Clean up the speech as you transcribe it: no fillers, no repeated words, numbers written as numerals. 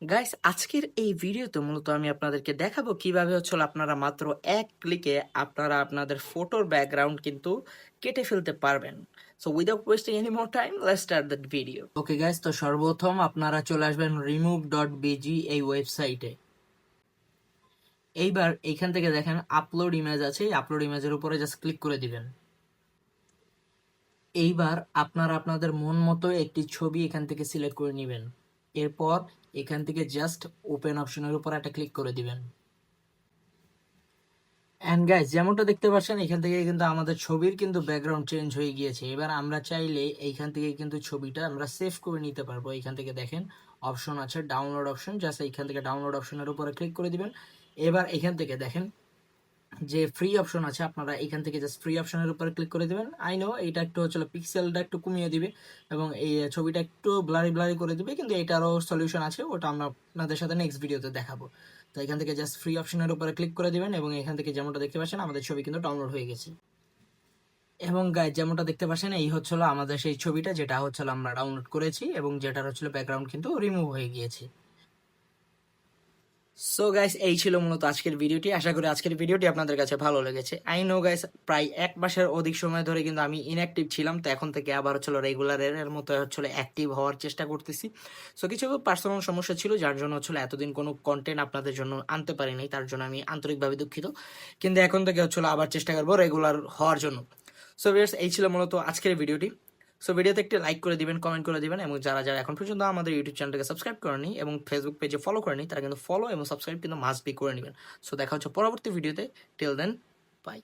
Guys আজকের এই ভিডিওতে মূলত আমি আপনাদেরকে দেখাবো কিভাবে আপনারা মাত্র এক ক্লিকে আপনারা আপনাদের ফটোর ব্যাকগ্রাউন্ড কিন্তু কেটে ফেলতে পারবেন। So without wasting any more time let's start that video. Okay guys, তো সর্বপ্রথম আপনারা চলে আসবেন remove.bg এই ওয়েবসাইটে। এইবার এইখান থেকে দেখেন আপলোড ইমেজ আছে, আপলোড ইমেজের উপরে জাস্ট ক্লিক করে দিবেন। এইবার আপনারা আপনাদের মন মতো একটি ছবি এখান থেকে সিলেক্ট করে নেবেন। এরপর এখান থেকে জাস্ট ওপেন অপশনের উপর একটা ক্লিক করে দিবেন। এন্ড গাইস, যেমনটা দেখতে পাচ্ছেন এখান থেকে কিন্তু আমাদের ছবির কিন্তু ব্যাকগ্রাউন্ড চেঞ্জ হয়ে গিয়েছে। এবার আমরা চাইলে এইখান থেকে কিন্তু ছবিটা আমরা সেভ করে নিতে পারবো। এইখান থেকে দেখেন অপশন আছে, ডাউনলোড অপশন, জাস্ট এইখান থেকে ডাউনলোড অপশনের উপরে ক্লিক করে দিবেন। এবার এখান থেকে দেখেন যে ফ্রি অপশন আছে, আপনারা এখান থেকে জাস্ট ফ্রি অপশনের উপরে ক্লিক করে দিবেন। আই নো এটা একটু পিক্সেলটা একটু কমিয়ে দিবে এবং এই ছবিটা একটু ব্লারি ব্লারি করে দিবে, কিন্তু এটারও সলিউশন আছে, ওটা আমরা আপনাদের সাথে নেক্সট ভিডিওতে দেখাবো। তো এখান থেকে জাস্ট ফ্রি অপশনের উপরে ক্লিক করে দিবেন এবং এখান থেকে যেমনটা দেখতে পাচ্ছেন আমাদের ছবি কিন্তু ডাউনলোড হয়ে গেছে। এবং গাইজ যেমনটা দেখতে পাচ্ছেন এই আমাদের সেই ছবিটা, যেটা আমরা ডাউনলোড করেছি এবং যেটার ব্যাকগ্রাউন্ড কিন্তু রিমুভ হয়ে গিয়েছে। সো গাইস, এই ছিল মূলত আজকের ভিডিওটি। আশা করি আজকের ভিডিওটি আপনাদের কাছে ভালো লেগেছে। আই নো গাইস, প্রায় এক মাসের অধিক সময় ধরে কিন্তু আমি ইনঅ্যাক্টিভ ছিলাম, তো এখন থেকে আবার রেগুলার এর মতো অ্যাক্টিভ হওয়ার চেষ্টা করতেছি। সো কিছু পার্সোনাল সমস্যা ছিল, যার জন্য এতদিন কোনো কন্টেন্ট আপনাদের জন্য আনতে পারিনি, তার জন্য আমি আন্তরিকভাবে দুঃখিত। কিন্তু এখন থেকে আবার চেষ্টা করবো রেগুলার হওয়ার জন্য। সো ভিউয়ার্স, এই ছিল মূলত আজকের ভিডিওটি। সো ভিডিওতে একটি লাইক করে দিবেন, কমেন্ট করে দিবেন, এবং যারা যারা এখন পর্যন্ত আমাদের ইউটিউব চ্যানেলটাকে সাবস্ক্রাইব করেনি এবং ফেসবুক পেজে ফলো করেনি, তারা কিন্তু ফলো এবং সাবস্ক্রাইব কিন্তু মাস্ট বি করে নেবেন। সো দেখা হচ্ছে পরবর্তী ভিডিওতে। Till then, by.